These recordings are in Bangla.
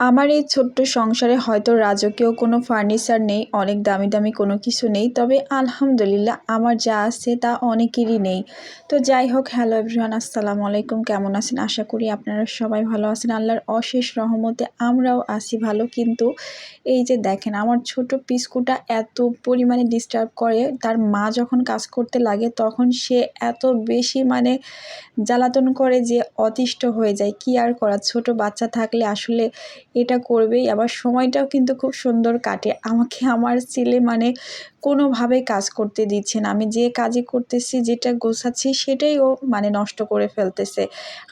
আমার এই ছোট্ট সংসারে হয়তো রাজকীয় কোনো ফার্নিচার নেই, অনেক দামি দামি কোনো কিছু নেই, তবে আলহামদুলিল্লাহ আমার যা আছে তা অনেকেরই নেই। তো যাই হোক, হ্যালো এভরিওয়ান, আসসালামু আলাইকুম। কেমন আছেন? আশা করি আপনারা সবাই ভালো আছেন। আল্লাহর অশেষ রহমতে আমরাও আছি ভালো। কিন্তু এই যে দেখেন, আমার ছোট পিসকুটা এত পরিমাণে ডিস্টার্ব করে, তার মা যখন কাজ করতে লাগে তখন সে এত বেশি জ্বালাতন করে যে অতিষ্ঠ হয়ে যায়। কি আর করা, ছোট বাচ্চা থাকলে আসলে এটা করবেই। আবার সময়টাও কিন্তু খুব সুন্দর কাটে। আমাকে আমার ছেলে কোনোভাবেই কাজ করতে দিচ্ছে না। আমি যে কাজই করতেছি, যেটা গোছাচ্ছি সেটাই ও নষ্ট করে ফেলতেছে।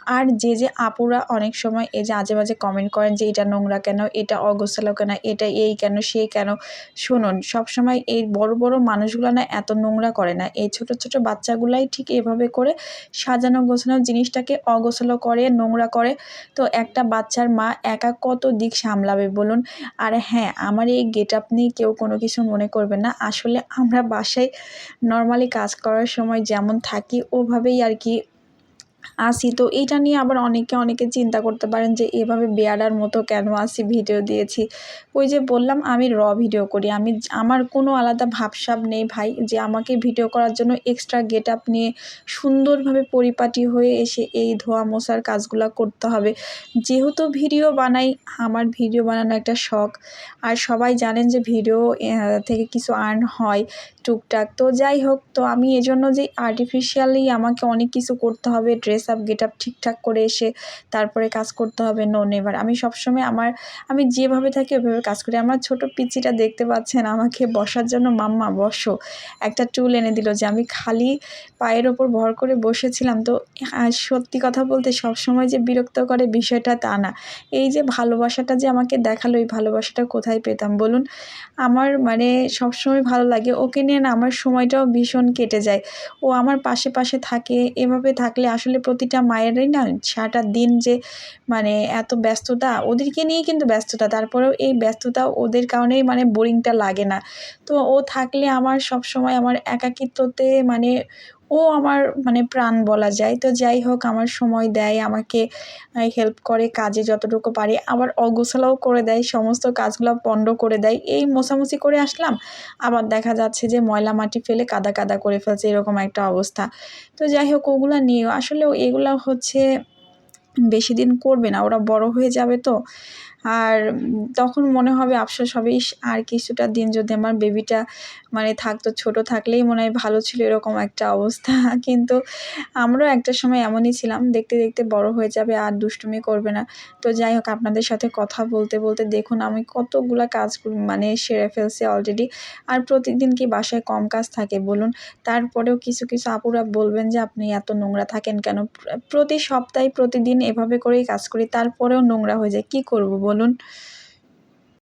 আর যে আপুরা অনেক সময় এই যে আজে-বাজে কমেন্ট করেন যে, "এটা নোংরা কেন? এটা অগোছালো কেন? এটা এই কেন? সেই কেন?" শুনুন, সবসময় এই বড়, বড় মানুষগুলা না এত নোংরা করে না। এই ছোট, ছোট বাচ্চাগুলাই ঠিক এভাবে করে সাজানো গোছানো জিনিসটাকে অগোছালো করে, নোংরা করে। তো একটা বাচ্চার মা একা কত দিক সামলাবে বলুন? আর হ্যাঁ, আমার এই গেটআপ নিয়ে কেউ কোনো কিছু মনে করবেন না। আসলে আমরা বাসায় নরমালি কাজ করার সময় যেমন থাকি ওভাবেই আরকি আছি। তো এইটা নিয়ে আবার অনেকে চিন্তা করতে পারেন যে এভাবে বেয়াড়ার মতো কেন আছি, ভিডিও দিয়েছি। ওই যে বললাম, আমি ভিডিও করি। আমার কোনো আলাদা ভাবসাব নেই ভাই যে আমাকে ভিডিও করার জন্য এক্সট্রা গেটআপ নিয়ে সুন্দরভাবে পরিপাটি হয়ে এসে এই ধোয়া মোছার কাজগুলা করতে হবে। যেহেতু ভিডিও বানাই, আমার ভিডিও বানানো একটা শখ। আর সবাই জানেন যে ভিডিও থেকে কিছু আর্ন হয় টুকটাক। তো যাই হোক, তো আমি এজন্য যে আর্টিফিশিয়ালি আমাকে অনেক কিছু করতে হবে, ড্রেস আপ গেটআপ ঠিকঠাক করে এসে তারপরে কাজ করতে হবে, নো নেভার। আমি সবসময় আমি যেভাবে থাকি ওইভাবে কাজ করি। আমার ছোট পিচ্চিটা দেখতে পাচ্ছেন, আমাকে বসার জন্য মাম্মা বসো একটা টুল এনে দিল যে আমি খালি পায়ের ওপর ভর করে বসেছিলাম। তো সত্যি কথা বলতে সবসময় যে বিরক্ত করে বিষয়টা তা না। এই যে ভালোবাসাটা যে আমাকে দেখালো, এই ভালোবাসাটা কোথায় পেতাম বলুন? আমার সবসময় ভালো লাগে ওকে নিয়ে না, আমার সময়টাও ভীষণ কেটে যায়। ও আমার পাশে থাকে। এভাবে থাকলে আসলে প্রতিটা মায়েরই না সারাটা দিন যে এত ব্যস্ততা, ওদেরকে নিয়েই কিন্তু ব্যস্ততা। তারপরেও এই ব্যস্ততা ওদের কারণেই বোরিংটা লাগে না। তো ও থাকলে আমার সবসময় আমার একাকিত্বতে ও আমার প্রাণ বলা যায়। তো যাই হোক, আমার সময় দেয়, আমাকে হেল্প করে কাজে যতটুকু পারি। আবার অগোছালোও করে দেয়, সমস্ত কাজগুলো পণ্ড করে দেয়। এই মোছামুছি করে আসলাম, আবার দেখা যাচ্ছে যে ময়লা মাটি ফেলে কাদা, কাদা করে ফেলছে, এরকম একটা অবস্থা। তো যাই হোক, ওগুলা নিয়েও আসলে এগুলা হচ্ছে বেশি দিন করবে না, ওরা বড় হয়ে যাবে তো। আর তখন মনে হবে, আফসোস হবে, ইস! আর কিছুটা দিন যদি আমার বেবিটা থাকতো, ছোট থাকলেই মনে হয় ভালো ছিল, এরকম একটা অবস্থা। কিন্তু আমরাও একটা সময় এমনই ছিলাম, দেখতে, দেখতে বড় হয়ে যাবে আর দুষ্টুমি করবে না। তো যাই হোক, আপনাদের সাথে কথা বলতে, বলতে দেখুন আমি কতগুলা কাজ সেরে ফেলছি অলরেডি। আর প্রতিদিন কি বাসায় কম কাজ থাকে বলুন? তারপরেও কিছু, কিছু আপুরা বলবেন যে, "আপনি এত নোংরা থাকেন কেন?" প্রতি সপ্তাহে প্রতিদিন এভাবে করেই কাজ করি, তারপরেও নোংরা হয়ে যায়। কি করব বলুন?